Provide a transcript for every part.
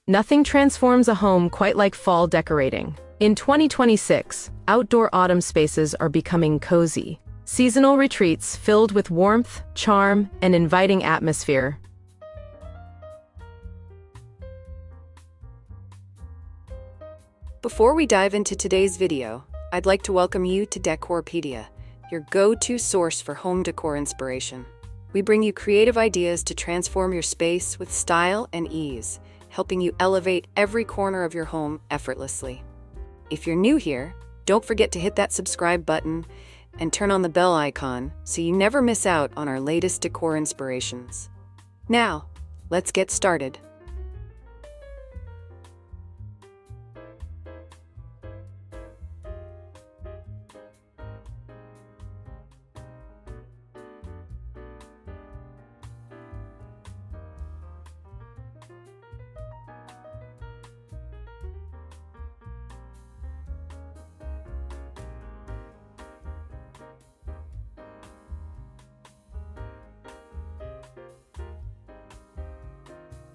Nothing transforms a home quite like fall decorating. In 2026, outdoor autumn spaces are becoming cozy. Seasonal retreats filled with warmth, charm, and inviting atmosphere. Before we dive into today's video, I'd like to welcome you to Decorpediya, your go-to source for home decor inspiration. We bring you creative ideas to transform your space with style and ease, helping you elevate every corner of your home effortlessly. If you're new here, don't forget to hit that subscribe button and turn on the bell icon so you never miss out on our latest decor inspirations. Now, let's get started.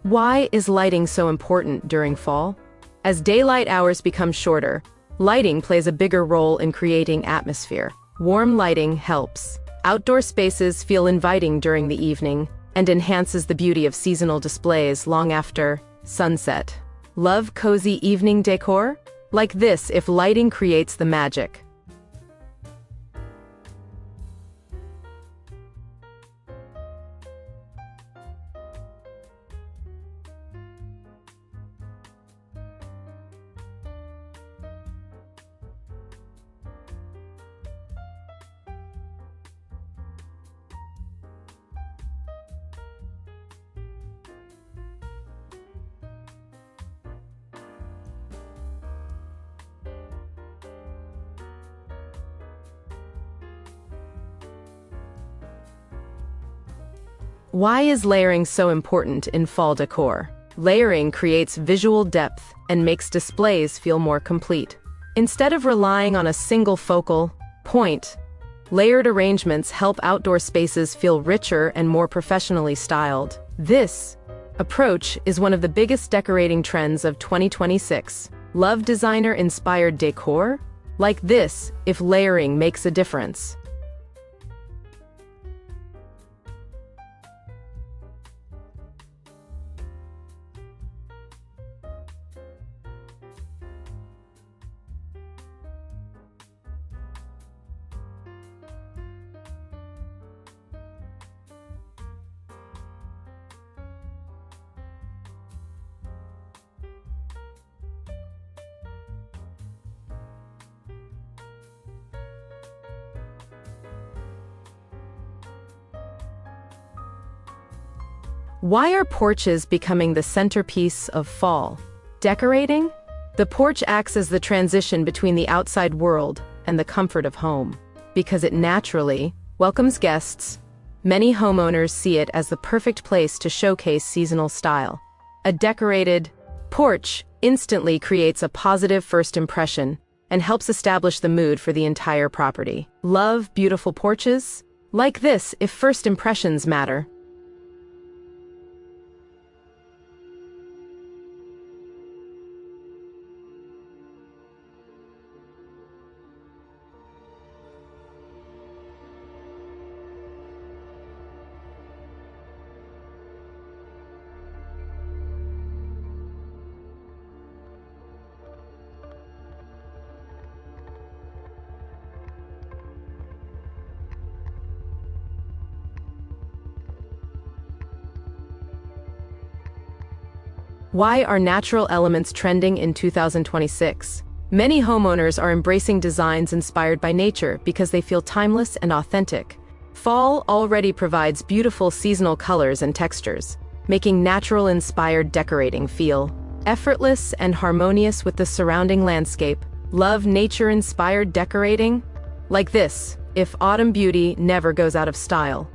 Why is lighting so important during fall? As daylight hours become shorter, lighting plays a bigger role in creating atmosphere. Warm lighting helps outdoor spaces feel inviting during the evening and enhances the beauty of seasonal displays long after sunset. Love cozy evening decor? Like this if lighting creates the magic. Why is layering so important in fall decor? Layering creates visual depth and makes displays feel more complete. Instead of relying on a single focal point, layered arrangements help outdoor spaces feel richer and more professionally styled. This approach is one of the biggest decorating trends of 2026. Love designer-inspired decor? Like this if layering makes a difference. Why are porches becoming the centerpiece of fall decorating? The porch acts as the transition between the outside world and the comfort of home. Because it naturally welcomes guests, many homeowners see it as the perfect place to showcase seasonal style. A decorated porch instantly creates a positive first impression and helps establish the mood for the entire property. Love beautiful porches? Like this if first impressions matter. Why are natural elements trending in 2026? Many homeowners are embracing designs inspired by nature because they feel timeless and authentic. Fall already provides beautiful seasonal colors and textures, making natural-inspired decorating feel effortless and harmonious with the surrounding landscape. Love nature-inspired decorating? Like this, if autumn beauty never goes out of style.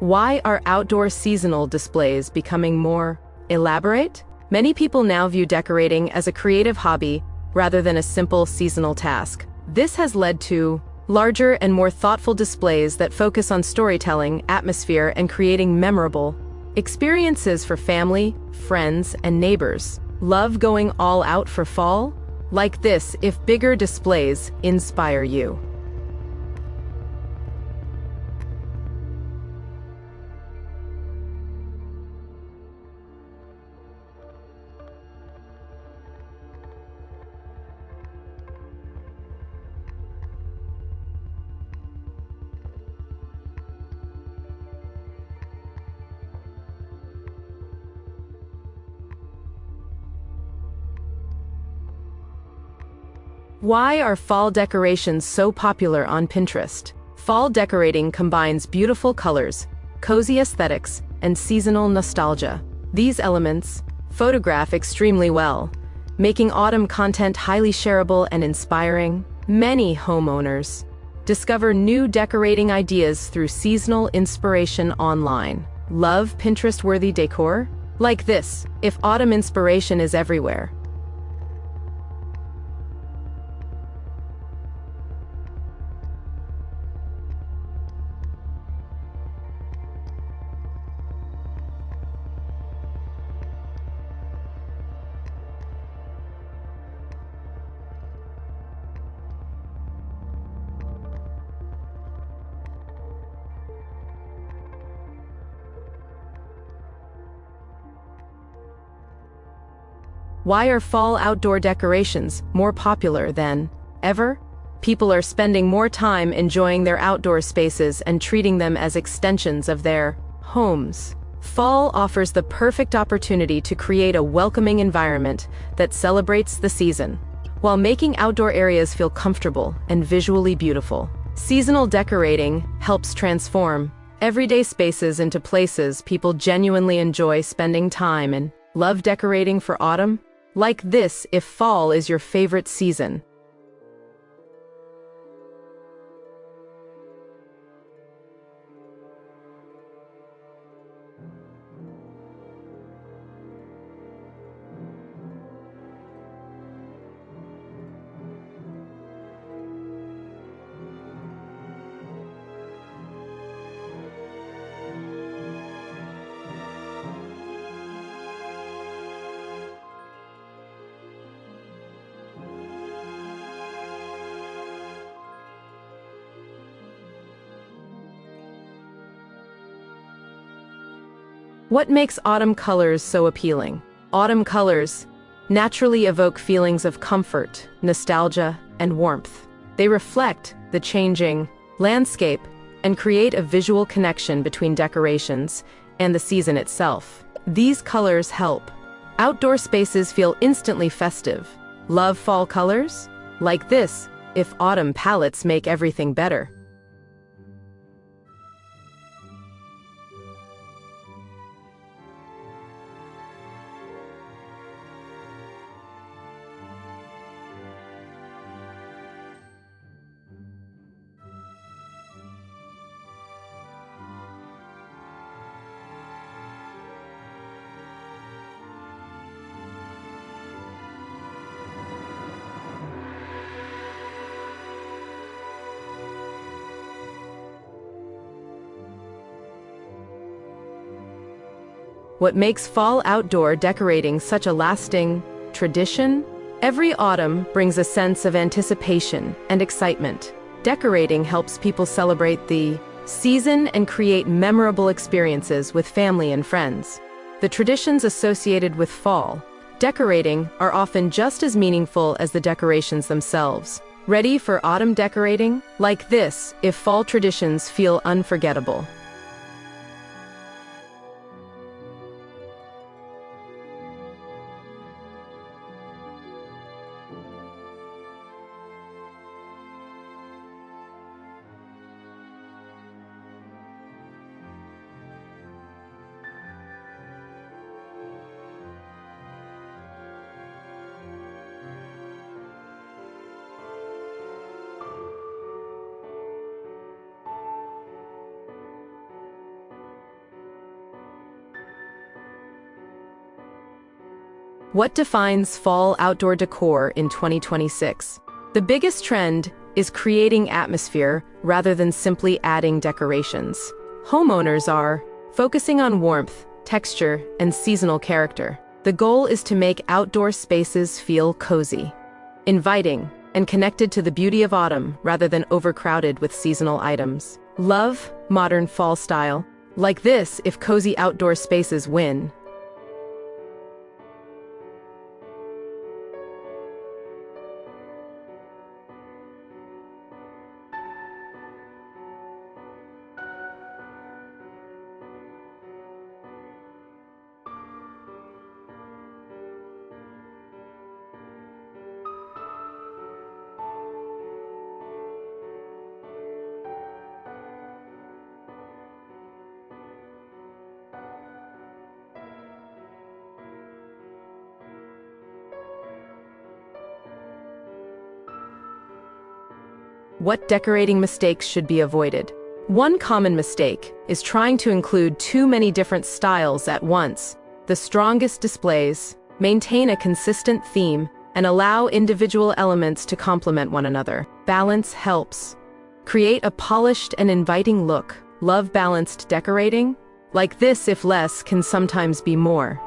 Why are outdoor seasonal displays becoming more elaborate? Many people now view decorating as a creative hobby rather than a simple seasonal task. This has led to larger and more thoughtful displays that focus on storytelling, atmosphere, and creating memorable experiences for family, friends, and neighbors. Love going all out for fall? Like this if bigger displays inspire you. Why are fall decorations so popular on Pinterest? Fall decorating combines beautiful colors, cozy aesthetics, and seasonal nostalgia. These elements photograph extremely well, making autumn content highly shareable and inspiring. Many homeowners discover new decorating ideas through seasonal inspiration online. Love Pinterest-worthy decor? Like this, if autumn inspiration is everywhere. Why are fall outdoor decorations more popular than ever? People are spending more time enjoying their outdoor spaces and treating them as extensions of their homes. Fall offers the perfect opportunity to create a welcoming environment that celebrates the season, while making outdoor areas feel comfortable and visually beautiful. Seasonal decorating helps transform everyday spaces into places people genuinely enjoy spending time in. Love decorating for autumn? Like this if fall is your favorite season. What makes autumn colors so appealing? Autumn colors naturally evoke feelings of comfort, nostalgia, and warmth. They reflect the changing landscape and create a visual connection between decorations and the season itself. These colors help outdoor spaces feel instantly festive. Love fall colors? Like this, if autumn palettes make everything better. What makes fall outdoor decorating such a lasting tradition? Every autumn brings a sense of anticipation and excitement. Decorating helps people celebrate the season and create memorable experiences with family and friends. The traditions associated with fall decorating are often just as meaningful as the decorations themselves. Ready for autumn decorating? Like this, if fall traditions feel unforgettable. What defines fall outdoor decor in 2026? The biggest trend is creating atmosphere rather than simply adding decorations. Homeowners are focusing on warmth, texture, and seasonal character. The goal is to make outdoor spaces feel cozy, inviting, and connected to the beauty of autumn rather than overcrowded with seasonal items. Love modern fall style. Like this if cozy outdoor spaces win. What decorating mistakes should be avoided? One common mistake is trying to include too many different styles at once. The strongest displays maintain a consistent theme and allow individual elements to complement one another. Balance helps. Create a polished and inviting look. Love balanced decorating? Like this if less can sometimes be more.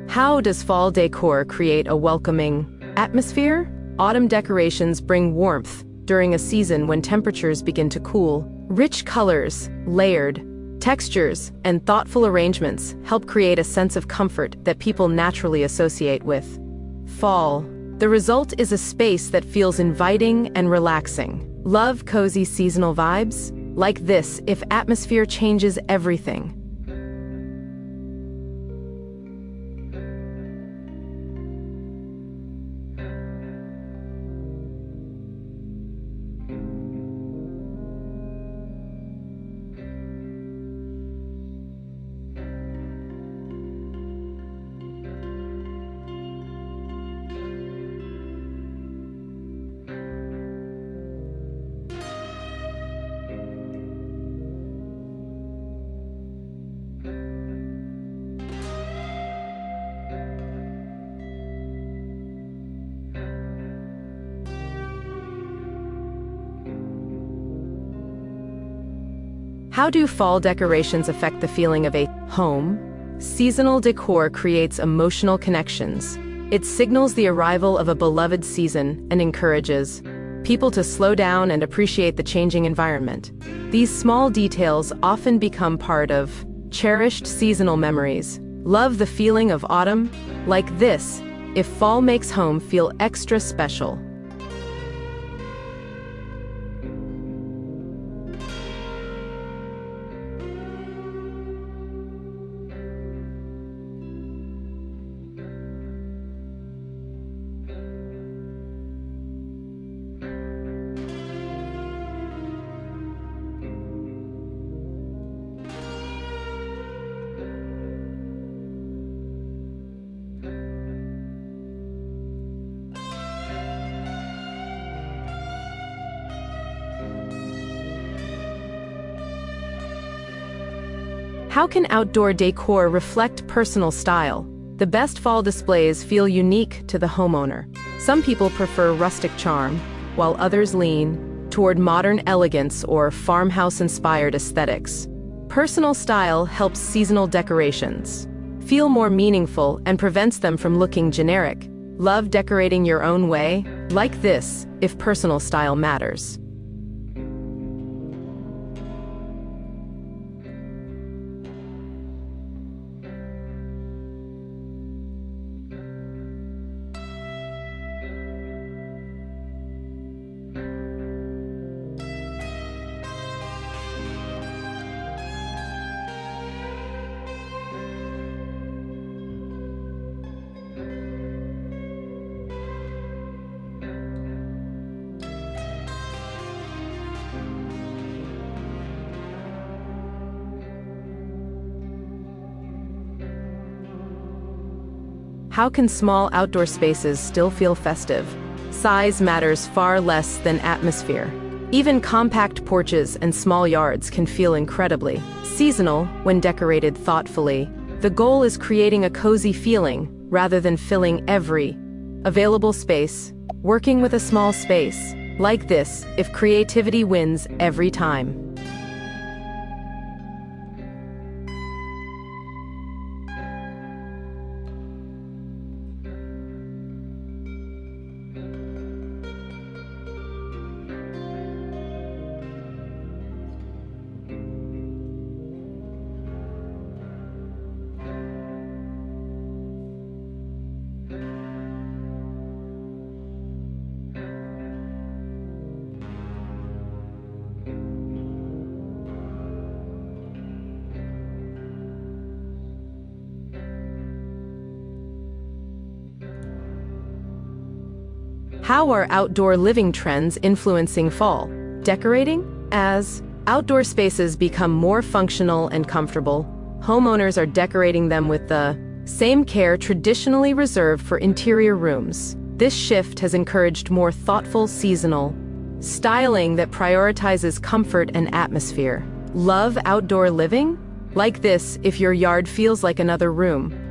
How does fall decor create a welcoming atmosphere? Autumn decorations bring warmth during a season when temperatures begin to cool. Rich colors, layered textures, and thoughtful arrangements help create a sense of comfort that people naturally associate with fall. The result is a space that feels inviting and relaxing. Love cozy seasonal vibes? Like this if atmosphere changes everything. How do fall decorations affect the feeling of a home? Seasonal decor creates emotional connections. It signals the arrival of a beloved season and encourages people to slow down and appreciate the changing environment. These small details often become part of cherished seasonal memories. Love the feeling of autumn? Like this, if fall makes home feel extra special. How can outdoor decor reflect personal style? The best fall displays feel unique to the homeowner. Some people prefer rustic charm, while others lean toward modern elegance or farmhouse-inspired aesthetics. Personal style helps seasonal decorations feel more meaningful and prevents them from looking generic. Love decorating your own way? Like this, if personal style matters. How can small outdoor spaces still feel festive? Size matters far less than atmosphere. Even compact porches and small yards can feel incredibly seasonal when decorated thoughtfully. The goal is creating a cozy feeling rather than filling every available space. Working with a small space like this, if creativity wins every time. How are outdoor living trends influencing fall decorating? As outdoor spaces become more functional and comfortable, homeowners are decorating them with the same care traditionally reserved for interior rooms. This shift has encouraged more thoughtful seasonal styling that prioritizes comfort and atmosphere. Love outdoor living? Like this, if your yard feels like another room.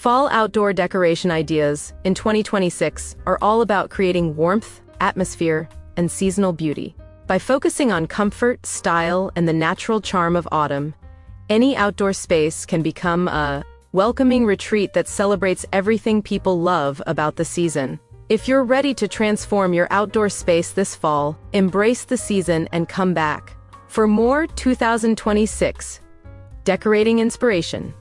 Fall outdoor decoration ideas in 2026 are all about creating warmth, atmosphere, and seasonal beauty. By focusing on comfort, style, and the natural charm of autumn, any outdoor space can become a welcoming retreat that celebrates everything people love about the season. If you're ready to transform your outdoor space this fall, embrace the season and come back for more 2026 decorating inspiration.